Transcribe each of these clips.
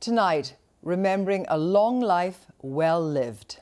Tonight, remembering a long life well lived.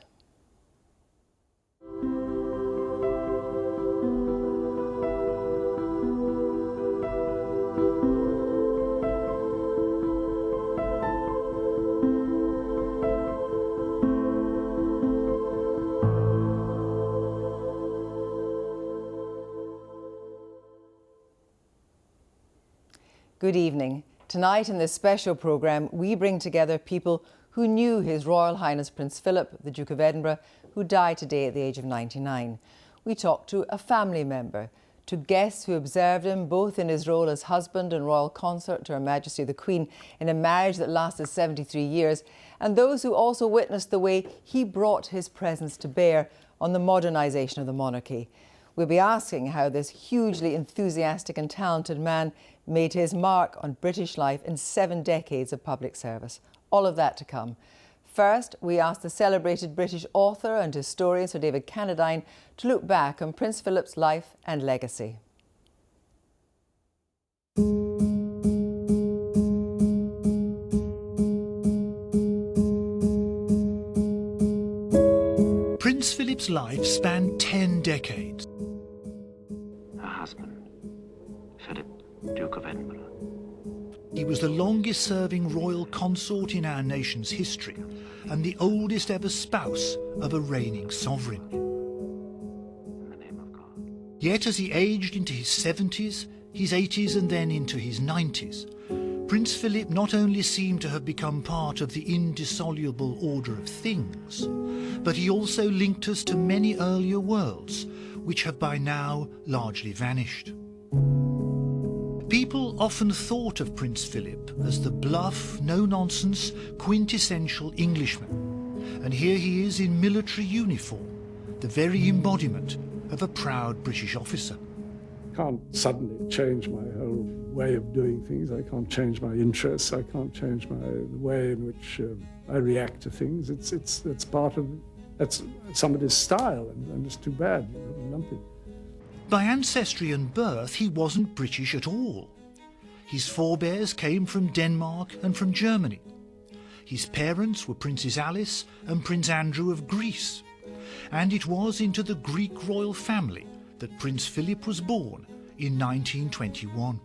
Good evening. Tonight in this special programme, we bring together people who knew His Royal Highness Prince Philip, the Duke of Edinburgh, who died today at the age of 99. We talked to a family member, to guests who observed him both in his role as husband and royal consort to Her Majesty the Queen in a marriage that lasted 73 years, and those who also witnessed the way he brought his presence to bear on the modernisation of the monarchy. We'll be asking how this hugely enthusiastic and talented man made his mark on British life in 7 decades of public service. All of that to come. First, we asked the celebrated British author and historian Sir David Cannadine to look back on Prince Philip's life and legacy. Prince Philip's life spanned 10 decades. Her husband, Philip, Duke of Edinburgh. He was the longest-serving royal consort in our nation's history and the oldest ever spouse of a reigning sovereign. In the name of God. Yet as he aged into his 70s, his 80s and then into his 90s, Prince Philip not only seemed to have become part of the indissoluble order of things, but he also linked us to many earlier worlds, which have by now largely vanished. People often thought of Prince Philip as the bluff, no-nonsense, quintessential Englishman. And here he is in military uniform, the very embodiment of a proud British officer. I can't suddenly change my whole way of doing things. I can't change my interests. I can't change the way in which I react to things. It's part of, that's somebody's style, and it's too bad. Lumpy. By ancestry and birth, he wasn't British at all. His forebears came from Denmark and from Germany. His parents were Princess Alice and Prince Andrew of Greece. And it was into the Greek royal family that Prince Philip was born in 1921.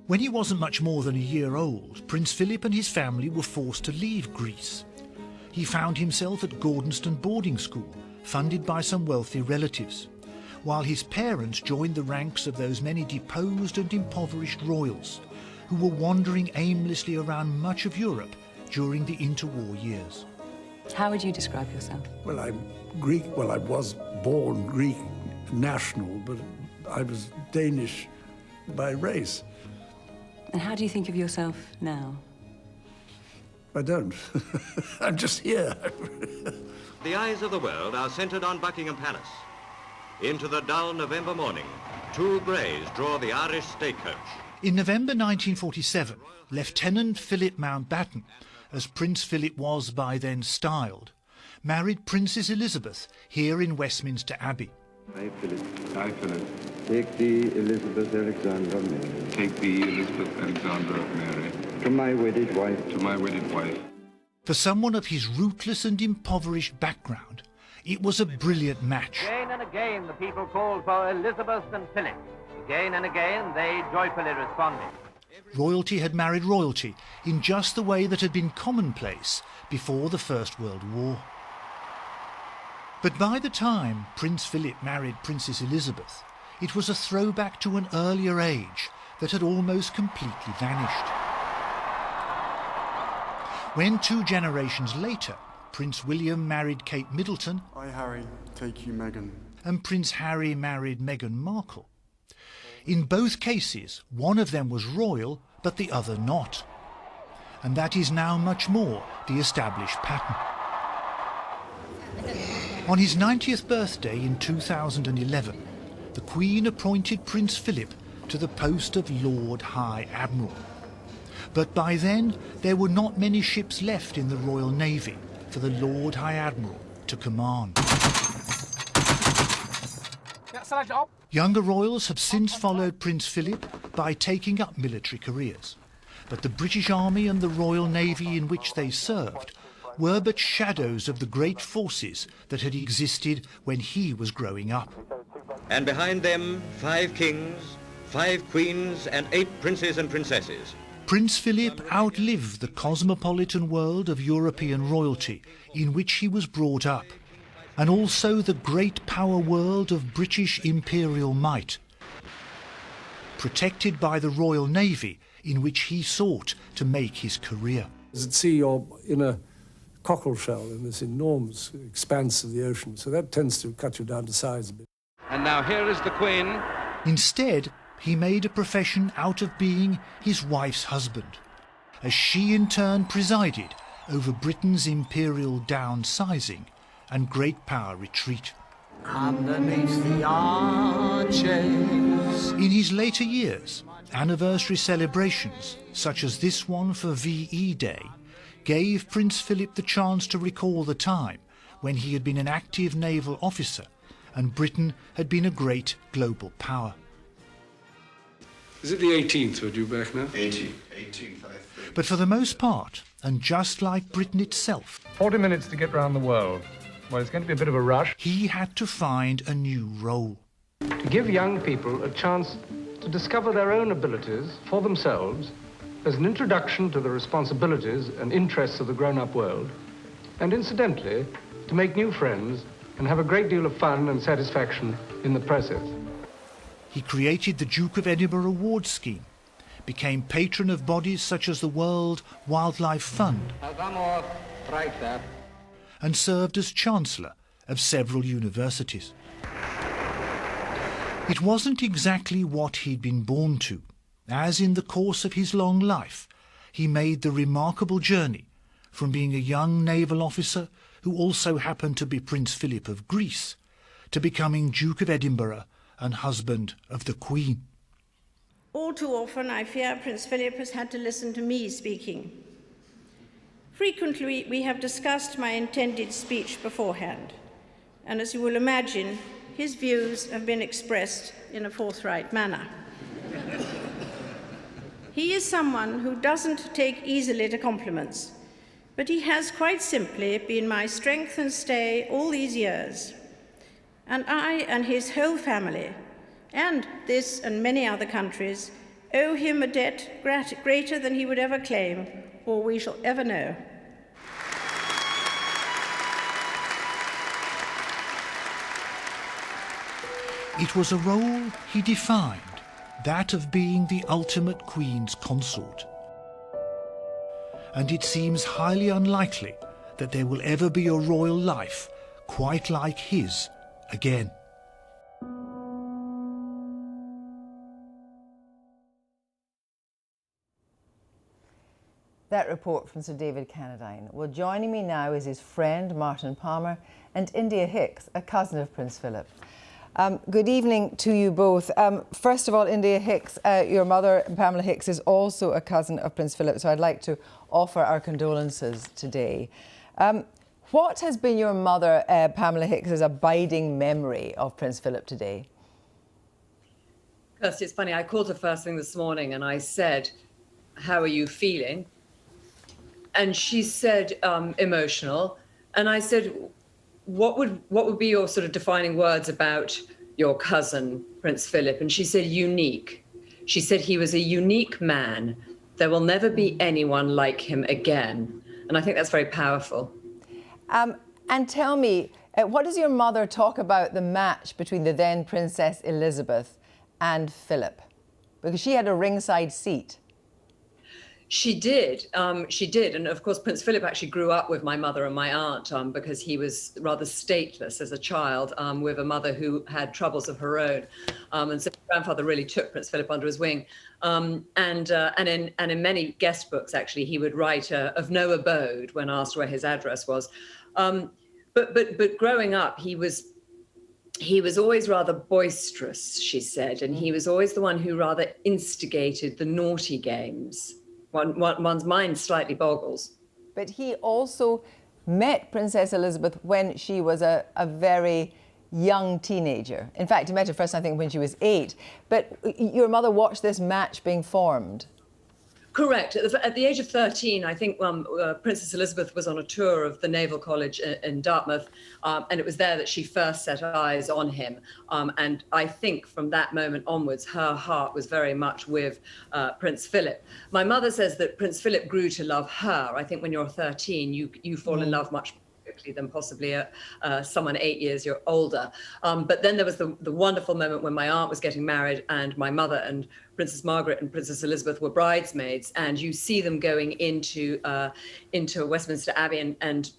When he wasn't much more than a year old, Prince Philip and his family were forced to leave Greece. He found himself at Gordonston boarding school, funded by some wealthy relatives, while his parents joined the ranks of those many deposed and impoverished royals who were wandering aimlessly around much of Europe during the interwar years. How would you describe yourself? Well, I'm Greek. Well, I was born Greek national, but I was Danish by race. And how do you think of yourself now? I don't. I'm just here. The eyes of the world are centred on Buckingham Palace. Into the dull November morning, 2 greys draw the Irish stagecoach. In November 1947, Lieutenant Philip Mountbatten, as Prince Philip was by then styled, married Princess Elizabeth here in Westminster Abbey. I, Philip. I, Philip. Take thee, Elizabeth Alexandra Mary. Take thee, Elizabeth Alexandra Mary. To my wedded wife. To my wedded wife. For someone of his rootless and impoverished background, it was a brilliant match. Again and again the people called for Elizabeth and Philip. Again and again they joyfully responded. Royalty had married royalty in just the way that had been commonplace before the First World War. But by the time Prince Philip married Princess Elizabeth, it was a throwback to an earlier age that had almost completely vanished. When 2 generations later, Prince William married Kate Middleton, I, Harry, take you, Meghan, and Prince Harry married Meghan Markle. In both cases, one of them was royal, but the other not. And that is now much more the established pattern. On his 90th birthday in 2011, the Queen appointed Prince Philip to the post of Lord High Admiral. But by then, there were not many ships left in the Royal Navy for the Lord High Admiral to command. Younger royals have since followed Prince Philip by taking up military careers. but the British Army and the Royal Navy in which they served were but shadows of the great forces that had existed when he was growing up. And behind them, 5 kings, 5 queens, and 8 princes and princesses. Prince Philip outlived the cosmopolitan world of European royalty in which he was brought up, and also the great power world of British imperial might. Protected by the Royal Navy, in which he sought to make his career. As at sea, you're in a cockle shell in this enormous expanse of the ocean, so that tends to cut you down to size a bit. And now here is the Queen. Instead, he made a profession out of being his wife's husband, as she in turn presided over Britain's imperial downsizing and great power retreat. Underneath the arches. In his later years, anniversary celebrations, such as this one for VE Day, gave Prince Philip the chance to recall the time when he had been an active naval officer and Britain had been a great global power. Is it the 18th we're due back now? 18th, I think. But for the most part, and just like Britain itself, 40 minutes to get round the world. Well, it's going to be a bit of a rush. He had to find a new role. To give young people a chance to discover their own abilities for themselves as an introduction to the responsibilities and interests of the grown-up world, and incidentally, to make new friends and have a great deal of fun and satisfaction in the process. He created the Duke of Edinburgh Award Scheme, became patron of bodies such as the World Wildlife Fund, and served as Chancellor of several universities. It wasn't exactly what he'd been born to, as in the course of his long life, he made the remarkable journey from being a young naval officer who also happened to be Prince Philip of Greece, to becoming Duke of Edinburgh and husband of the Queen. All too often, I fear Prince Philip has had to listen to me speaking. Frequently, we have discussed my intended speech beforehand, and as you will imagine, his views have been expressed in a forthright manner. He is someone who doesn't take easily to compliments, but he has quite simply been my strength and stay all these years. And I and his whole family, and this and many other countries, owe him a debt greater than he would ever claim or we shall ever know. It was a role he defined, that of being the ultimate Queen's consort. And it seems highly unlikely that there will ever be a royal life quite like his again. That report from Sir David Cannadine. Well, joining me now is his friend Martin Palmer and India Hicks, a cousin of Prince Philip. Good evening to you both. First of all, India Hicks, your mother, Pamela Hicks, is also a cousin of Prince Philip, so I'd like to offer our condolences today. What has been your mother, Pamela Hicks's abiding memory of Prince Philip today? Kirsty, it's funny, I called her first thing this morning and I said, "How are you feeling?" And she said, emotional. And I said, what would be your sort of defining words about your cousin, Prince Philip? And she said, unique. She said he was a unique man. There will never be anyone like him again. And I think that's very powerful. And tell me, what does your mother talk about the match between the then Princess Elizabeth and Philip? Because she had a ringside seat. She did. And of course, Prince Philip actually grew up with my mother and my aunt because he was rather stateless as a child with a mother who had troubles of her own. And so my grandfather really took Prince Philip under his wing. And in many guest books, actually, he would write of no abode when asked where his address was. But growing up, he was always rather boisterous, she said, and he was always the one who rather instigated the naughty games. One's mind slightly boggles. But he also met Princess Elizabeth when she was a very young teenager. In fact, he met her first, I think, when she was 8. But your mother watched this match being formed. Correct. At the age of 13, I think Princess Elizabeth was on a tour of the Naval College in Dartmouth, and it was there that she first set eyes on him. And I think from that moment onwards, her heart was very much with Prince Philip. My mother says that Prince Philip grew to love her. I think when you're 13, you fall in love much than possibly someone 8 years older. But then there was the wonderful moment when my aunt was getting married and my mother and Princess Margaret and Princess Elizabeth were bridesmaids, and you see them going into Westminster Abbey, and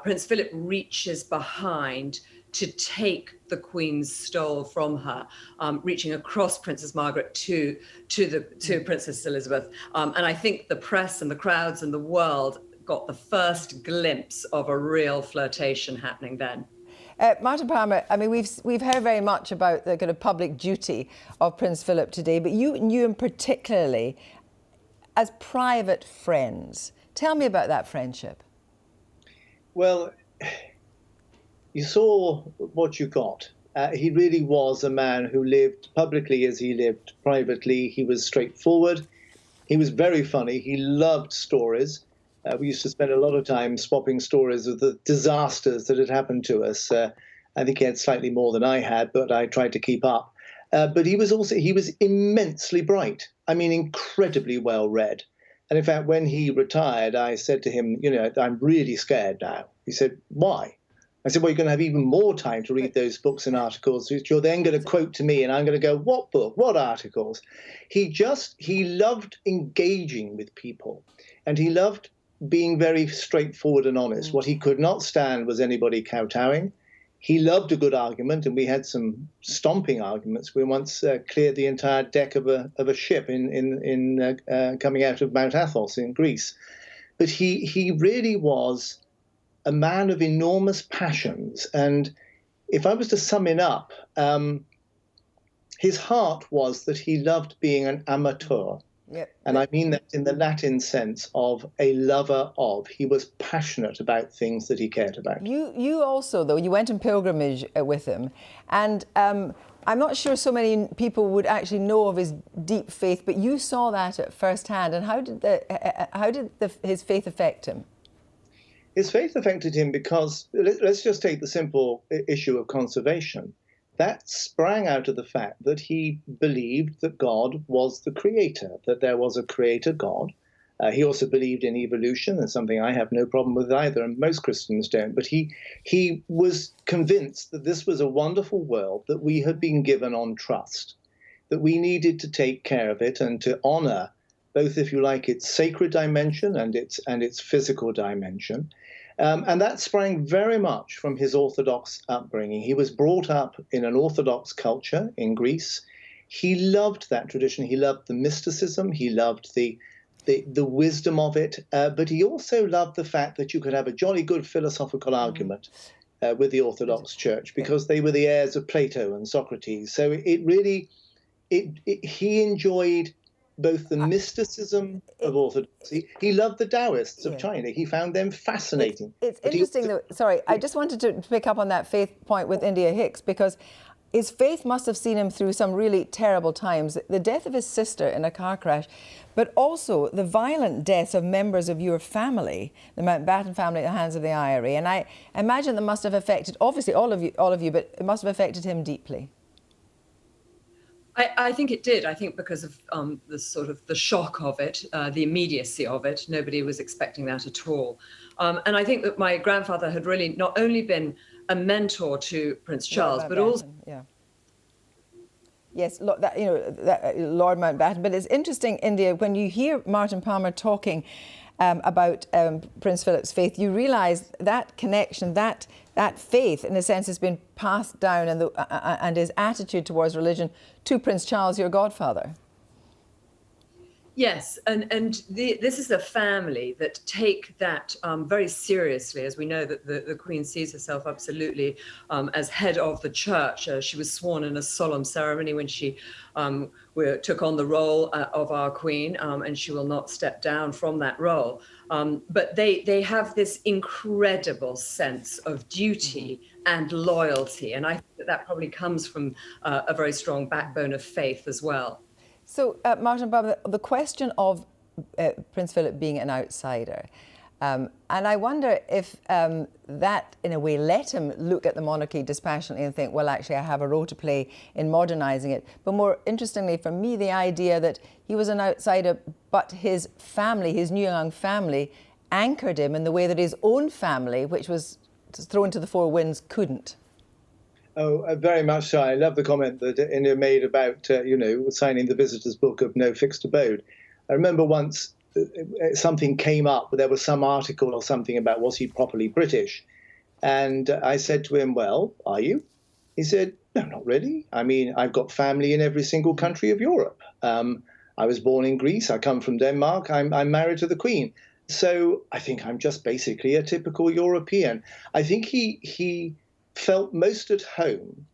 Prince Philip reaches behind to take the Queen's stole from her, reaching across Princess Margaret to Princess Elizabeth. And I think the press and the crowds and the world got the first glimpse of a real flirtation happening then. Martin Palmer, I mean, we've heard very much about the kind of public duty of Prince Philip today, but you knew him particularly as private friends. Tell me about that friendship. Well, you saw what you got. He really was a man who lived publicly as he lived privately. He was straightforward. He was very funny. He loved stories. We used to spend a lot of time swapping stories of the disasters that had happened to us. I think he had slightly more than I had, but I tried to keep up. But he was immensely bright. I mean, incredibly well read. And in fact, when he retired, I said to him, you know, I'm really scared now. He said, why? I said, well, you're going to have even more time to read those books and articles, which you're then going to quote to me, and I'm going to go, what book, what articles? He loved engaging with people, and he loved being very straightforward and honest. What he could not stand was anybody kowtowing. He loved a good argument, and we had some stomping arguments. We once cleared the entire deck of a ship in coming out of Mount Athos in Greece. But he really was a man of enormous passions. And if I was to sum it up, his heart was that he loved being an amateur. Yep. And I mean that in the Latin sense of a lover of. He was passionate about things that he cared about. You also, though, you went on pilgrimage with him. And I'm not sure so many people would actually know of his deep faith, but you saw that at first hand. And how did his faith affect him? His faith affected him because, let's just take the simple issue of conservation. That sprang out of the fact that he believed that God was the creator, that there was a creator God. He also believed in evolution, and something I have no problem with either, and most Christians don't. But he was convinced that this was a wonderful world that we had been given on trust, that we needed to take care of it and to honor both, if you like, its sacred dimension and its physical dimension. And that sprang very much from his Orthodox upbringing. He was brought up in an Orthodox culture in Greece. He loved that tradition. He loved the mysticism. He loved the wisdom of it. But he also loved the fact that you could have a jolly good philosophical argument with the Orthodox Church, because they were the heirs of Plato and Socrates. So he enjoyed both the mysticism of Orthodoxy. He loved the Taoists of China. He found them fascinating. It's interesting, though. Sorry, I just wanted to pick up on that faith point with India Hicks, because his faith must have seen him through some really terrible times. The death of his sister in a car crash, but also the violent deaths of members of your family, the Mountbatten family at the hands of the IRA. And I imagine that must have affected, obviously, all of you, but it must have affected him deeply. I think it did. I think because of the shock of it, the immediacy of it. Nobody was expecting that at all. And I think that my grandfather had really not only been a mentor to Prince Charles, but also... Yeah. Yes, Lord Mountbatten. But it's interesting, India, when you hear Martin Palmer talking about Prince Philip's faith, you realise that connection, that faith, in a sense, has been passed down, and his attitude towards religion to Prince Charles, your godfather. Yes, and this is a family that take that very seriously, as we know that the Queen sees herself absolutely as head of the church. She was sworn in a solemn ceremony when she took on the role of our Queen, and she will not step down from that role. But they have this incredible sense of duty and loyalty, and I think that probably comes from a very strong backbone of faith as well. So, Martin Palmer, the question of Prince Philip being an outsider. And I wonder if that, in a way, let him look at the monarchy dispassionately and think, well, actually, I have a role to play in modernising it. But more interestingly for me, the idea that he was an outsider, but his family, his new young family, anchored him in the way that his own family, which was thrown to the four winds, couldn't. Oh, very much so. I love the comment that India made about, signing the visitor's book of no fixed abode. I remember once something came up, there was some article or something about was he properly British? And I said to him, well, are you? He said, no, not really. I mean, I've got family in every single country of Europe. I was born in Greece. I come from Denmark. I'm married to the Queen. So I think I'm just basically a typical European. I think he felt most at home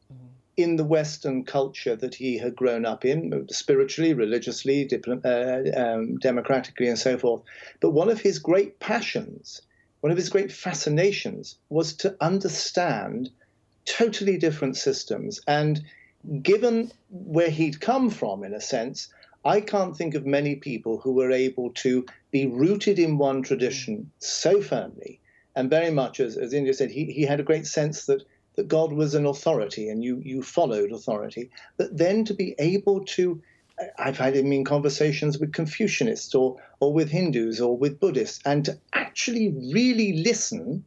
in the Western culture that he had grown up in, spiritually, religiously, democratically, and so forth. But one of his great passions, one of his great fascinations, was to understand totally different systems. And given where he'd come from, in a sense, I can't think of many people who were able to be rooted in one tradition so firmly. And very much, as India said, he had a great sense that God was an authority and you followed authority. But then to be able to, I've had him in conversations with Confucianists or with Hindus or with Buddhists, and to actually really listen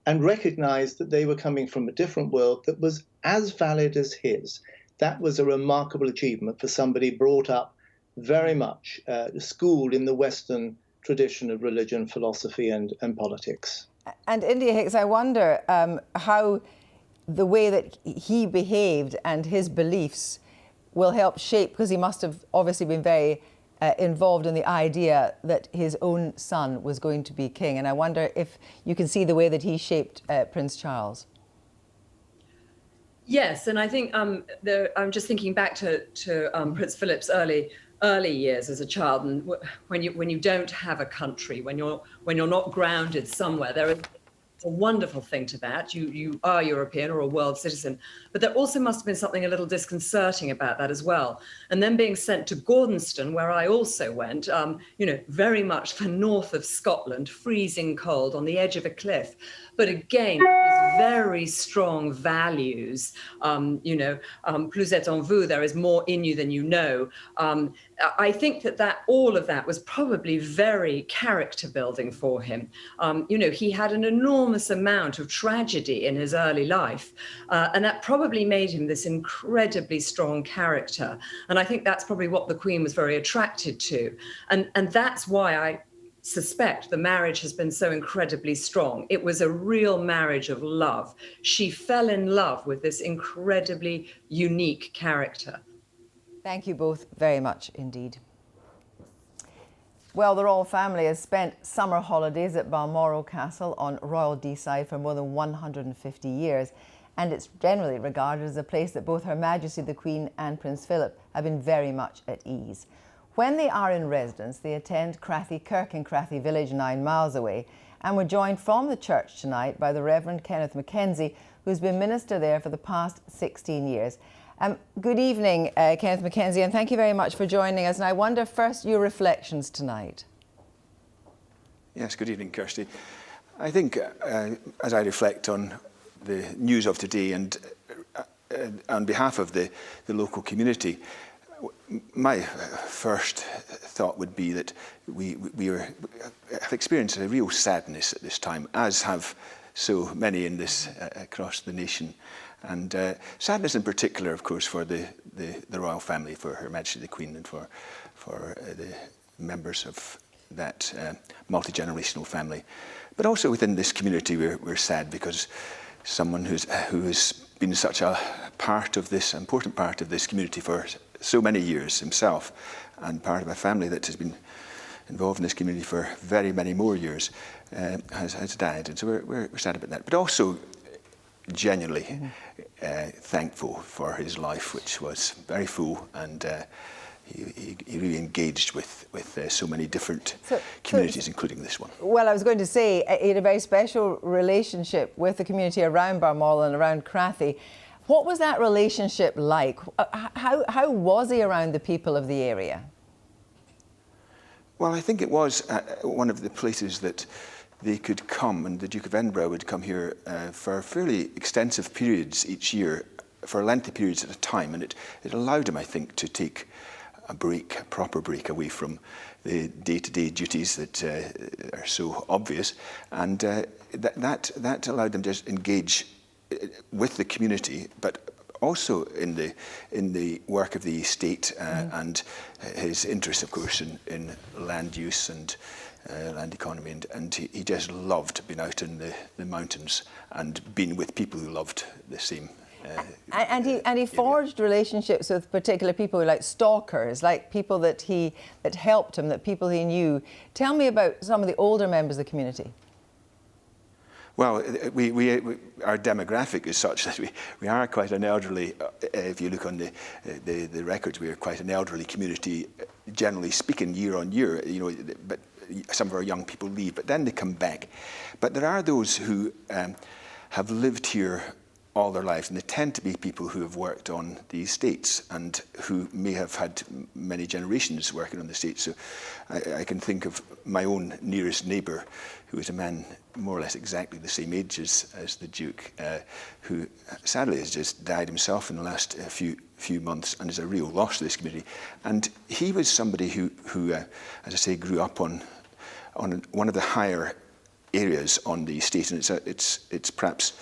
and recognize that they were coming from a different world that was as valid as his. That was a remarkable achievement for somebody brought up very much schooled in the Western tradition of religion, philosophy and politics. And India Hicks, I wonder how the way that he behaved and his beliefs will help shape, because he must have obviously been very involved in the idea that his own son was going to be king. And I wonder if you can see the way that he shaped Prince Charles. Yes, and I think I'm just thinking back to Prince Philip's early years as a child, and when you don't have a country, when you're not grounded somewhere, there is a wonderful thing to that. You are European or a world citizen, but there also must have been something a little disconcerting about that as well. And then being sent to Gordonston, where I also went, very much the north of Scotland, freezing cold on the edge of a cliff. But again, these very strong values, plus êtes en vous, there is more in you than you know. I think that all of that was probably very character building for him. He had an enormous amount of tragedy in his early life, and that probably made him this incredibly strong character. And I think that's probably what the Queen was very attracted to. And that's why I suspect the marriage has been so incredibly strong. It was a real marriage of love. She fell in love with this incredibly unique character. Thank you both very much indeed. Well, the royal family has spent summer holidays at Balmoral Castle on Royal Deeside for more than 150 years, and it's generally regarded as a place that both Her Majesty the Queen and Prince Philip have been very much at ease. When they are in residence, they attend Crathy Kirk in Crathy Village, 9 miles away, and we're joined from the church tonight by the Reverend Kenneth Mackenzie, who's been minister there for the past 16 years. Good evening, Kenneth Mackenzie, and thank you very much for joining us. And I wonder first your reflections tonight. Yes, good evening, Kirsty. I think as I reflect on the news of today and on behalf of the local community, my first thought would be that we have experienced a real sadness at this time, as have so many in this across the nation. And sadness in particular, of course, for the royal family, for Her Majesty the Queen and for the members of that multi-generational family. But also within this community, we're sad because someone who has been such a part of this, important part of this community for so many years himself, and part of a family that has been involved in this community for very many more years, has died. And so we're sad about that. But also genuinely thankful for his life, which was very full, and he really engaged with so many different communities, including this one. Well, I was going to say, he had a very special relationship with the community around Balmoral and around Crathy. What was that relationship like? How was he around the people of the area? Well, I think it was one of the places that they could come, and the Duke of Edinburgh would come here for fairly extensive periods each year, for lengthy periods at a time, and it allowed him, I think, to take a break, a proper break away from the day-to-day duties that are so obvious, and that allowed them to just engage with the community, but also in the work of the estate and his interest, of course, in land use and land economy, and he just loved being out in the mountains and being with people who loved the same. And he forged relationships with particular people, like stalkers, like people that helped him, that people he knew. Tell me about some of the older members of the community. Well, our demographic is such that we are quite an elderly. If you look on the records, we are quite an elderly community, generally speaking, year on year. You know, but some of our young people leave, but then they come back. But there are those who have lived here all their lives, and they tend to be people who have worked on the estates and who may have had many generations working on the estates. So I can think of my own nearest neighbour, who is a man more or less exactly the same age as the Duke, who sadly has just died himself in the last few months and is a real loss to this community. And he was somebody who as I say, grew up on one of the higher areas on the estate, and it's perhaps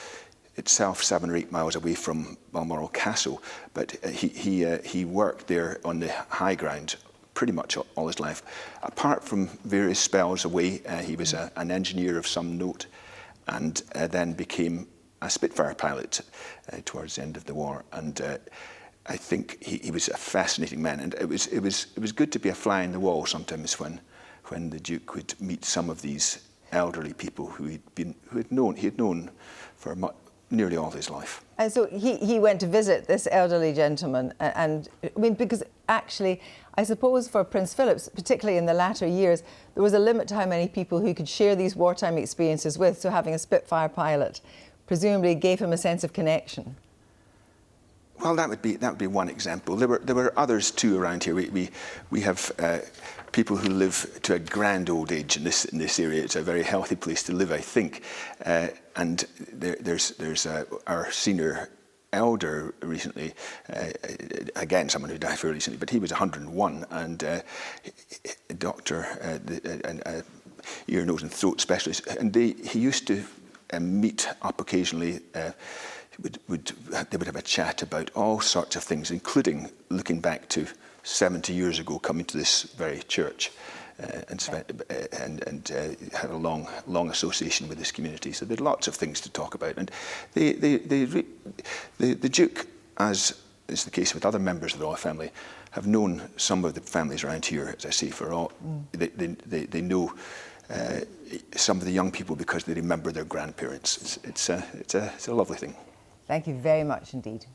itself 7 or 8 miles away from Balmoral Castle, but he worked there on the high ground pretty much all his life. Apart from various spells away, he was an engineer of some note, and then became a Spitfire pilot towards the end of the war. And I think he was a fascinating man, and it was good to be a fly in the wall sometimes when the Duke would meet some of these elderly people who he had known for nearly all his life. And so he went to visit this elderly gentleman, and I mean, because actually, I suppose for Prince Philip, particularly in the latter years, there was a limit to how many people he could share these wartime experiences with, so having a Spitfire pilot presumably gave him a sense of connection. Well, that would be one example. There were others too around here. We have people who live to a grand old age in this area. It's a very healthy place to live, I think. And there's our senior elder recently, again someone who died fairly recently, but he was 101, and a doctor, an ear, nose and throat specialist, and he used to meet up occasionally. They would have a chat about all sorts of things, including looking back to 70 years ago, coming to this very church, and had a long association with this community. So there are lots of things to talk about. And the Duke, as is the case with other members of the royal family, have known some of the families around here, as I say, for all. They know some of the young people because they remember their grandparents. It's a lovely thing. Thank you very much indeed.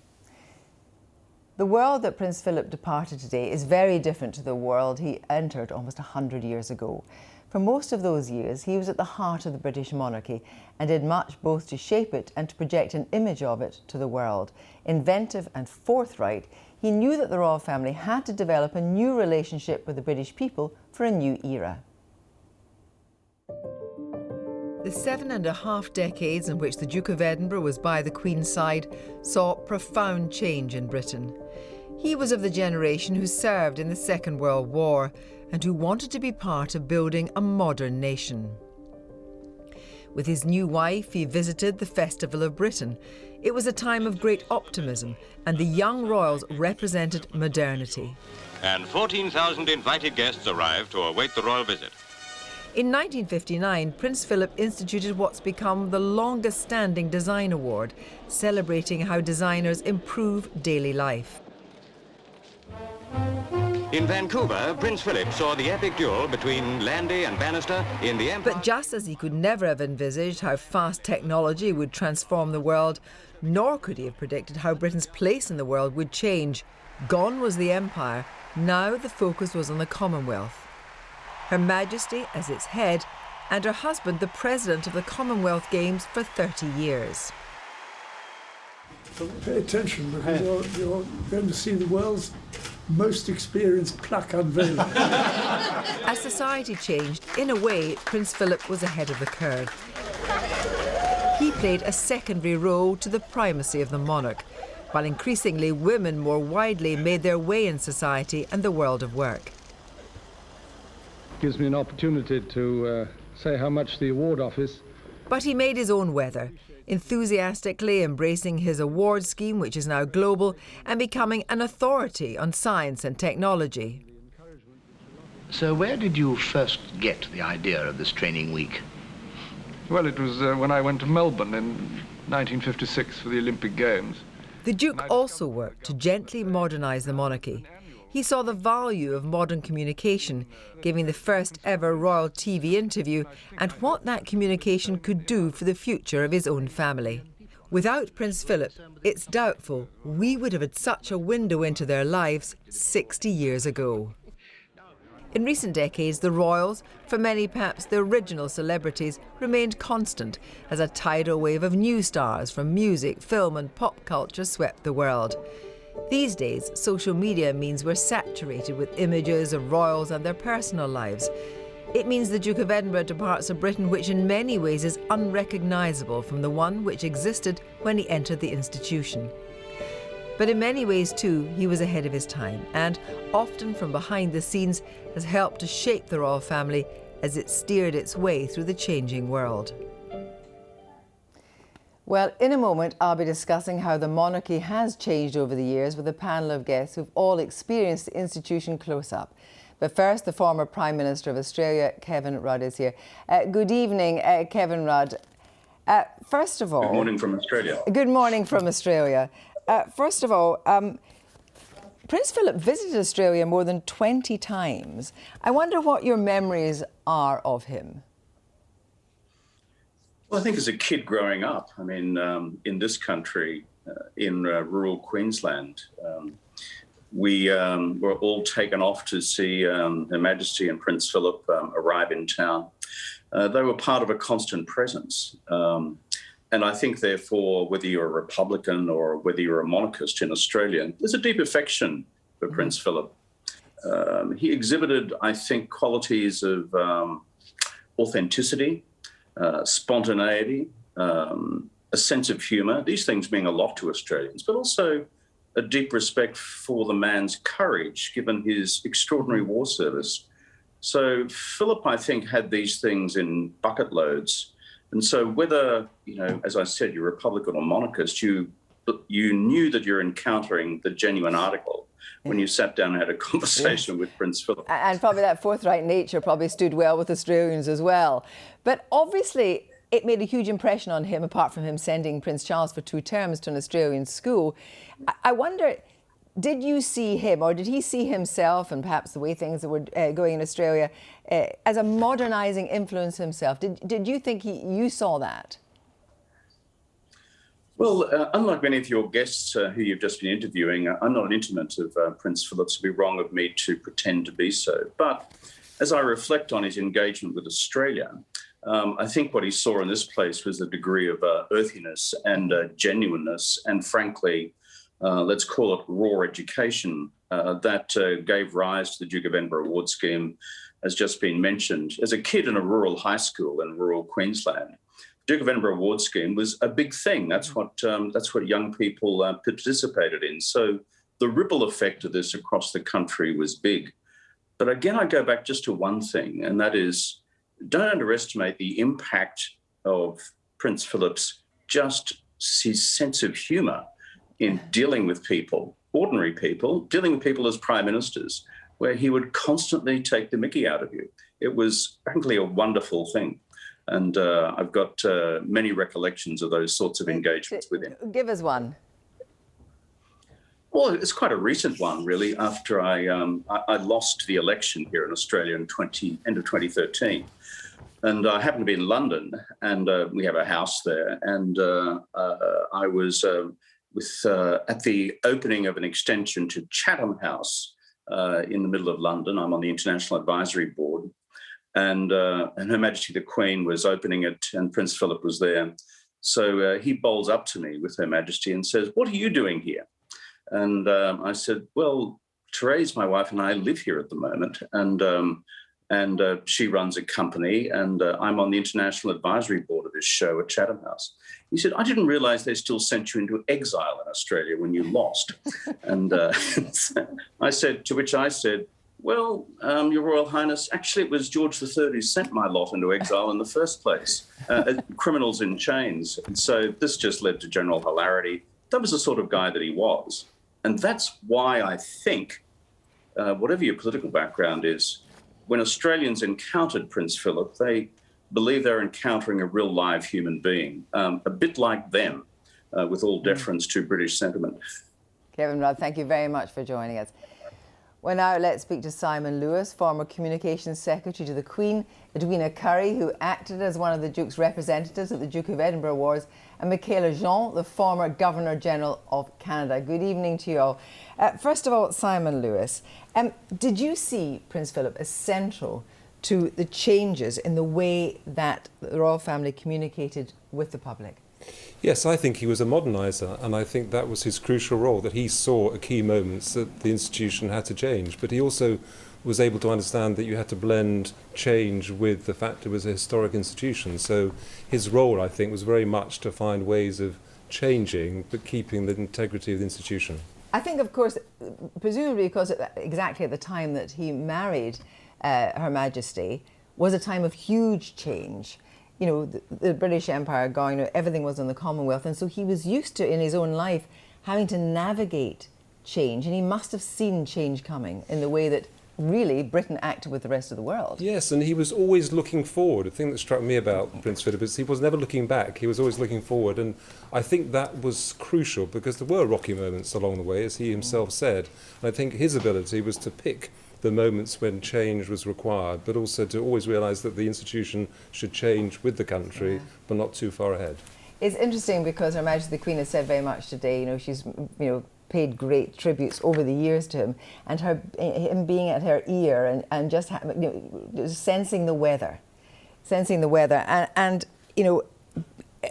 The world that Prince Philip departed today is very different to the world he entered almost 100 years ago. For most of those years, he was at the heart of the British monarchy and did much both to shape it and to project an image of it to the world. Inventive and forthright, he knew that the royal family had to develop a new relationship with the British people for a new era. The 7.5 decades in which the Duke of Edinburgh was by the Queen's side saw profound change in Britain. He was of the generation who served in the Second World War and who wanted to be part of building a modern nation. With his new wife, he visited the Festival of Britain. It was a time of great optimism, and the young royals represented modernity. And 14,000 invited guests arrived to await the royal visit. In 1959, Prince Philip instituted what's become the longest-standing design award, celebrating how designers improve daily life. In Vancouver, Prince Philip saw the epic duel between Landy and Bannister in the Empire. But just as he could never have envisaged how fast technology would transform the world, nor could he have predicted how Britain's place in the world would change. Gone was the Empire. Now the focus was on the Commonwealth. Her Majesty as its head, and her husband the President of the Commonwealth Games for 30 years. Pay attention, because you're going to see the world's most experienced pluck unveiling. As the society changed, in a way, Prince Philip was ahead of the curve. He played a secondary role to the primacy of the monarch, while increasingly women more widely made their way in society and the world of work. Gives me an opportunity to say how much the award office. But he made his own weather, enthusiastically embracing his award scheme, which is now global, and becoming an authority on science and technology. So where did you first get the idea of this training week? Well, it was when I went to Melbourne in 1956 for the Olympic Games. The Duke also worked to gently modernise the monarchy. He saw the value of modern communication, giving the first ever royal TV interview, and what that communication could do for the future of his own family. Without Prince Philip, it's doubtful we would have had such a window into their lives 60 years ago. In recent decades, the royals, for many perhaps the original celebrities, remained constant as a tidal wave of new stars from music, film and pop culture swept the world. These days, social media means we're saturated with images of royals and their personal lives. It means the Duke of Edinburgh departs a Britain which in many ways is unrecognisable from the one which existed when he entered the institution. But in many ways too, he was ahead of his time and, often from behind the scenes, has helped to shape the royal family as it steered its way through the changing world. Well, in a moment, I'll be discussing how the monarchy has changed over the years with a panel of guests who've all experienced the institution close up. But first, the former Prime Minister of Australia, Kevin Rudd, is here. Good evening, Kevin Rudd. First of all... Good morning from Australia. Good morning from Australia. First of all, Prince Philip visited Australia more than 20 times. I wonder what your memories are of him. Well, I think as a kid growing up, I mean, in this country, in rural Queensland, we were all taken off to see Her Majesty and Prince Philip arrive in town. They were part of a constant presence. And I think, therefore, whether you're a Republican or whether you're a monarchist in Australia, there's a deep affection for Prince Philip. He exhibited, I think, qualities of authenticity, spontaneity, a sense of humour, these things mean a lot to Australians, but also a deep respect for the man's courage, given his extraordinary war service. So Philip, I think, had these things in bucket loads. And so whether, you know, as I said, you're Republican or monarchist, you knew that you're encountering the genuine article when you sat down and had a conversation with Prince Philip. And probably that forthright nature probably stood well with Australians as well. But obviously it made a huge impression on him, apart from him sending Prince Charles for 2 terms to an Australian school. I wonder, did you see him, or did he see himself, and perhaps the way things were going in Australia, as a modernising influence himself? Did you think you saw that? Well, unlike many of your guests who you've just been interviewing, I'm not an intimate of Prince Philip, so it would be wrong of me to pretend to be so. But as I reflect on his engagement with Australia, I think what he saw in this place was a degree of earthiness and genuineness and, frankly, let's call it raw education that gave rise to the Duke of Edinburgh Award Scheme, has just been mentioned. As a kid in a rural high school in rural Queensland, Duke of Edinburgh Award Scheme was a big thing. That's what young people participated in. So the ripple effect of this across the country was big. But again, I go back just to one thing, and that is, don't underestimate the impact of Prince Philip's just his sense of humour in dealing with people, ordinary people, dealing with people as prime ministers, where he would constantly take the mickey out of you. It was, frankly, a wonderful thing. And I've got many recollections of those sorts of engagements with him. Give us one. Well, it's quite a recent one, really, after I lost the election here in Australia in end of 2013. And I happened to be in London, and we have a house there. And I was at the opening of an extension to Chatham House in the middle of London. I'm on the International Advisory Board. And Her Majesty the Queen was opening it, and Prince Philip was there. So he bowls up to me with Her Majesty and says, "What are you doing here?" And I said, "Well, Therese, my wife, and I live here at the moment." And And she runs a company, and I'm on the international advisory board of this show at Chatham House. He said, I didn't realise they still sent you into exile in Australia when you lost. And I said, to which I said, well, Your Royal Highness, actually it was George III who sent my lot into exile in the first place, criminals in chains. And so this just led to general hilarity. That was the sort of guy that he was. And that's why I think, whatever your political background is, when Australians encountered Prince Philip, they believe they're encountering a real live human being, a bit like them, with all deference to British sentiment. Kevin Rudd, thank you very much for joining us. Well, now let's speak to Simon Lewis, former Communications Secretary to the Queen, Edwina Currie, who acted as one of the Duke's representatives at the Duke of Edinburgh Awards, and Michaela Jean, the former Governor-General of Canada. Good evening to you all. First of all, Simon Lewis, did you see Prince Philip as central to the changes in the way that the royal family communicated with the public? Yes, I think he was a moderniser, and I think that was his crucial role, that he saw at key moments that the institution had to change. But he also was able to understand that you had to blend change with the fact it was a historic institution. So his role, I think, was very much to find ways of changing, but keeping the integrity of the institution. I think, of course, presumably because exactly at the time that he married Her Majesty was a time of huge change. You know, the British Empire going, everything was in the Commonwealth, and so he was used to, in his own life, having to navigate change, and he must have seen change coming in the way that really Britain acted with the rest of the world. Yes, and he was always looking forward. The thing that struck me about Prince Philip is he was never looking back, he was always looking forward, and I think that was crucial because there were rocky moments along the way, as he himself said, and I think his ability was to pick the moments when change was required, but also to always realise that the institution should change with the country, but not too far ahead. It's interesting because Her Majesty the Queen has said very much today, you know, she's, you know, paid great tributes over the years to him, and him being at her ear and just sensing the weather, and you know,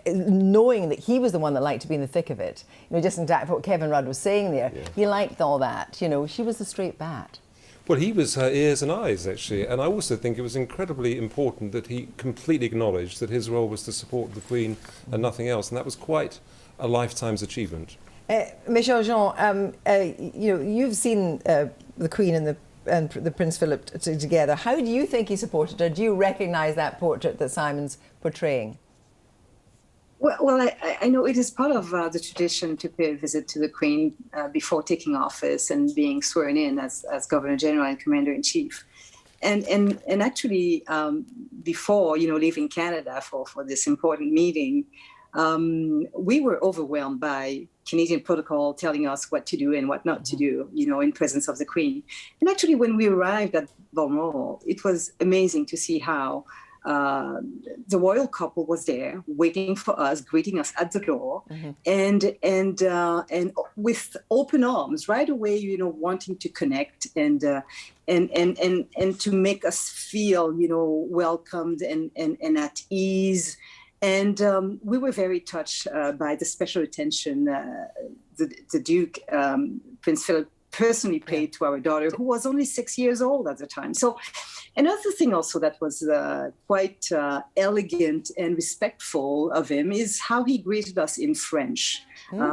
knowing that he was the one that liked to be in the thick of it. You know, just in fact what Kevin Rudd was saying there, he liked all that. You know, she was the straight bat. Well, he was her ears and eyes, actually, and I also think it was incredibly important that he completely acknowledged that his role was to support the Queen and nothing else, and that was quite a lifetime's achievement. Michelle Jean, you know, you've seen the Queen and the Prince Philip together. How do you think he supported her? Do you recognise that portrait that Simon's portraying? Well, I know it is part of the tradition to pay a visit to the Queen before taking office and being sworn in as Governor-General and Commander-in-Chief. And actually, before, you know, leaving Canada for this important meeting, we were overwhelmed by Canadian protocol telling us what to do and what not to do, you know, in presence of the Queen. And actually, when we arrived at Balmoral, it was amazing to see how the royal couple was there waiting for us, greeting us at the door, and with open arms right away, you know, wanting to connect and to make us feel, you know, welcomed and at ease. And we were very touched by the special attention the Duke, Prince Philip, personally paid to our daughter, who was only 6 years old at the time. So another thing also that was quite elegant and respectful of him is how he greeted us in French.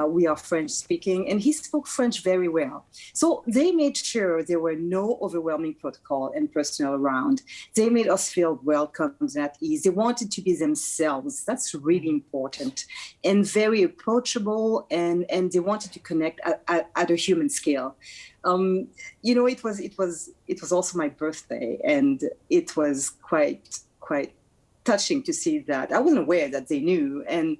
We are French speaking, and he spoke French very well. So they made sure there were no overwhelming protocol and personnel around. They made us feel welcome and at ease. They wanted to be themselves. That's really important, and very approachable, and they wanted to connect at a human scale. You know, it was also my birthday, and it was quite touching to see that. I wasn't aware that they knew, and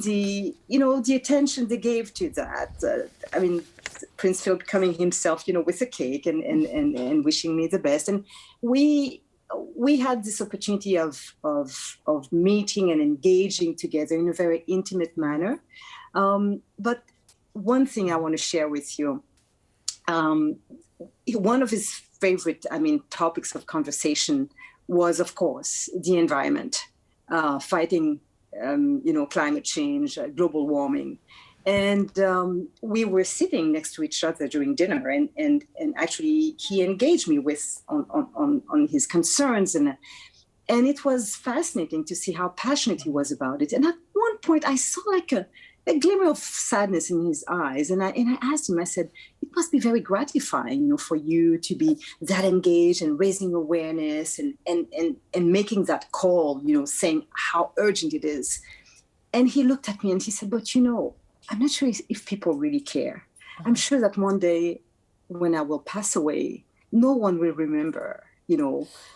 the, you know, the attention they gave to that. I mean, Prince Philip coming himself, you know, with a cake and wishing me the best, and we had this opportunity of meeting and engaging together in a very intimate manner. But one thing I want to share with you. One of his favorite, topics of conversation was, of course, the environment, fighting, climate change, global warming. And we were sitting next to each other during dinner, and actually he engaged me with on his concerns, and it was fascinating to see how passionate he was about it. And at one point, I saw like a glimmer of sadness in his eyes, and I asked him. I said, "It must be very gratifying, for you to be that engaged and raising awareness and making that call, saying how urgent it is." And he looked at me and he said, "But I'm not sure if people really care. I'm sure that one day when I will pass away, no one will remember,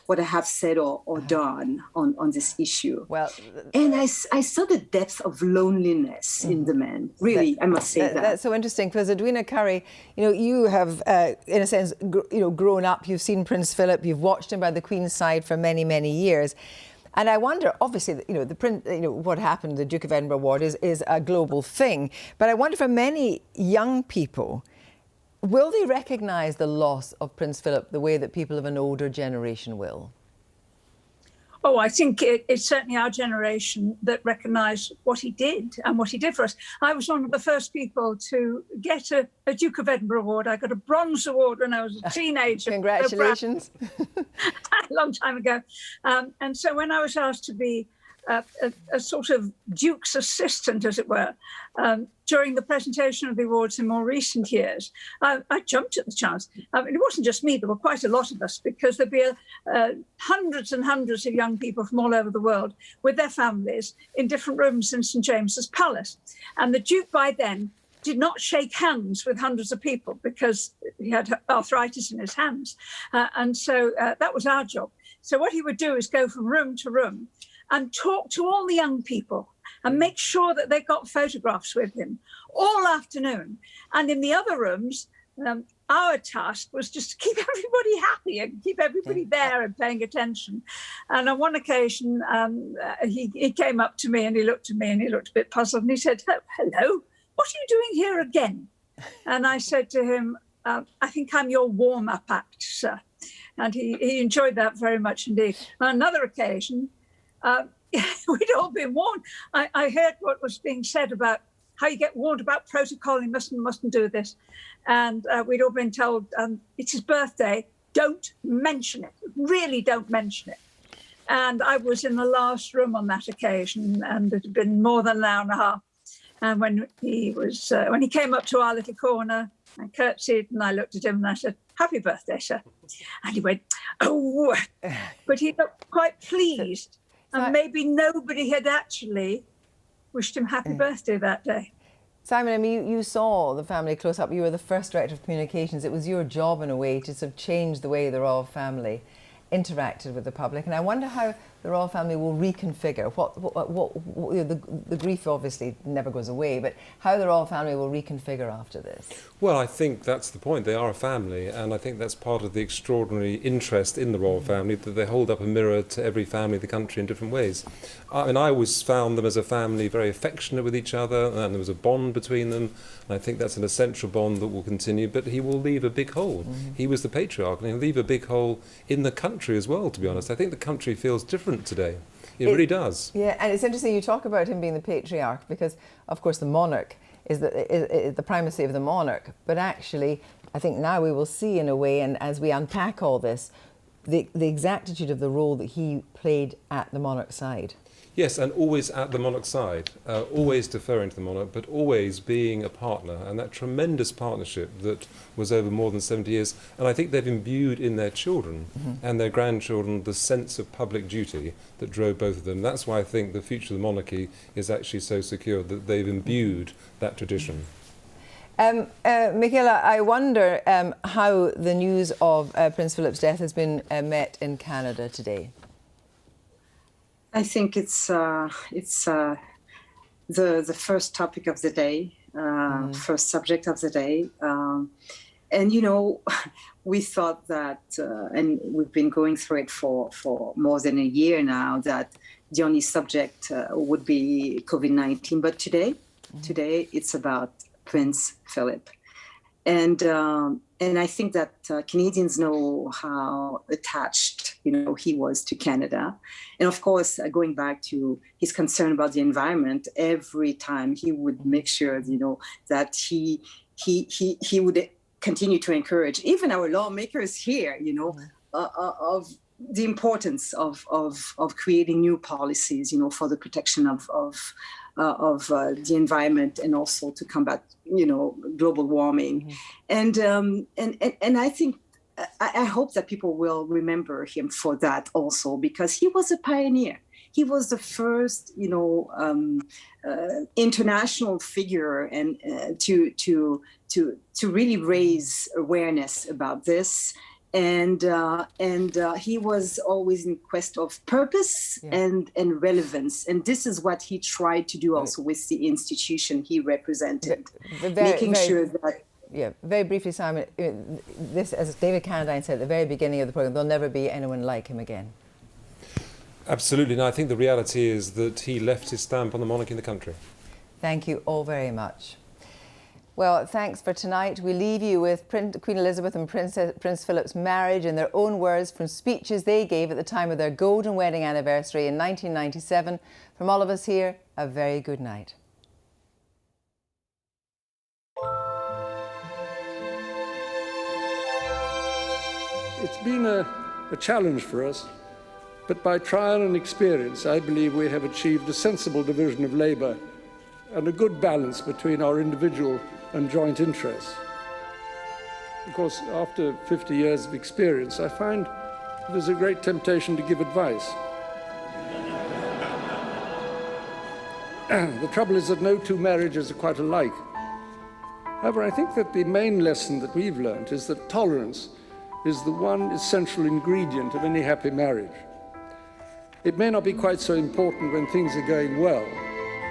what I have said or done on this issue." Well, and I saw the depth of loneliness in the man. Really, I must say that. That's so interesting, because Edwina Curry, you have, in a sense, grown up. You've seen Prince Philip. You've watched him by the Queen's side for many, many years. And I wonder, obviously, what happened, the Duke of Edinburgh Award is a global thing. But I wonder, for many young people, will they recognise the loss of Prince Philip the way that people of an older generation will? Oh, I think it's certainly our generation that recognise what he did and what he did for us. I was one of the first people to get a Duke of Edinburgh award. I got a bronze award when I was a teenager. Congratulations. A long time ago. And so when I was asked to be a sort of Duke's assistant, as it were, during the presentation of the awards in more recent years, I jumped at the chance. It wasn't just me, there were quite a lot of us, because there'd be hundreds and hundreds of young people from all over the world with their families in different rooms in St James's Palace. And the Duke by then did not shake hands with hundreds of people because he had arthritis in his hands. And so that was our job. So what he would do is go from room to room and talk to all the young people and make sure that they got photographs with him all afternoon. And in the other rooms, our task was just to keep everybody happy and keep everybody there and paying attention. And on one occasion, he came up to me and he looked at me and he looked a bit puzzled and he said, "Hello, what are you doing here again?" And I said to him, "I think I'm your warm-up act, sir." And he enjoyed that very much indeed. On another occasion, we'd all been warned. I heard what was being said about how you get warned about protocol, you mustn't do this. And we'd all been told, it's his birthday, don't mention it, really don't mention it. And I was in the last room on that occasion, and it had been more than an hour and a half. And when he came up to our little corner, I curtsied and I looked at him and I said, "Happy birthday, sir." And he went, "Oh," but he looked quite pleased. And maybe nobody had actually wished him happy birthday that day. Simon, I mean, you saw the family close up. You were the first director of communications. It was your job, in a way, to sort of change the way the royal family interacted with the public. And I wonder how the royal family will reconfigure. The grief obviously never goes away, but how the royal family will reconfigure after this. Well, I think that's the point. They are a family, and I think that's part of the extraordinary interest in the royal family, that they hold up a mirror to every family of the country in different ways. I mean, I always found them as a family very affectionate with each other, and there was a bond between them, and I think that's an essential bond that will continue, but he will leave a big hole. He was the patriarch, and he'll leave a big hole in the country as well, to be honest. I think the country feels different today. It really does. Yeah, and it's interesting you talk about him being the patriarch, because, of course, the monarch is the primacy of the monarch. But actually, I think now we will see, in a way, and as we unpack all this, the exactitude of the role that he played at the monarch's side. Yes, and always at the monarch's side, always deferring to the monarch, but always being a partner, and that tremendous partnership that was over more than 70 years. And I think they've imbued in their children and their grandchildren the sense of public duty that drove both of them. That's why I think the future of the monarchy is actually so secure, that they've imbued that tradition. Michaela, I wonder how the news of Prince Philip's death has been met in Canada today. I think it's the first topic of the day, first subject of the day. And, you know, we thought that, and we've been going through it for more than a year now, that the only subject would be COVID-19. But today it's about Prince Philip. And I think that Canadians know how attached he was to Canada. And of course, going back to his concern about the environment, every time he would make sure, that he would continue to encourage even our lawmakers here, of the importance of creating new policies, for the protection of the environment and also to combat, global warming. And I think, I hope that people will remember him for that also, because he was a pioneer. He was the first, international figure and to really raise awareness about this. And he was always in quest of purpose and relevance. And this is what he tried to do also with the institution he represented, making sure that... Yeah, very briefly, Simon, this, as David Cannadine said at the very beginning of the programme, there'll never be anyone like him again. Absolutely. No, I think the reality is that he left his stamp on the monarchy in the country. Thank you all very much. Well, thanks for tonight. We leave you with Queen Elizabeth and Prince Philip's marriage in their own words from speeches they gave at the time of their golden wedding anniversary in 1997. From all of us here, a very good night. It's been a challenge for us, but by trial and experience, I believe we have achieved a sensible division of labour and a good balance between our individual and joint interests. Of course, after 50 years of experience, I find there's a great temptation to give advice. The trouble is that no two marriages are quite alike. However, I think that the main lesson that we've learned is that tolerance is the one essential ingredient of any happy marriage. It may not be quite so important when things are going well,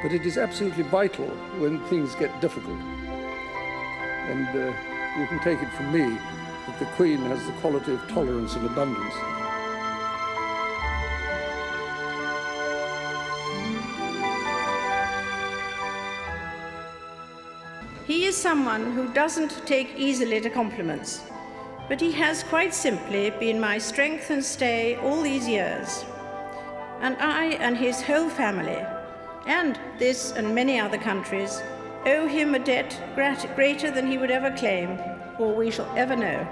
but it is absolutely vital when things get difficult. And you can take it from me that the Queen has the quality of tolerance and abundance. He is someone who doesn't take easily to compliments, but he has quite simply been my strength and stay all these years. And I and his whole family, and this and many other countries, owe him a debt greater than he would ever claim or we shall ever know.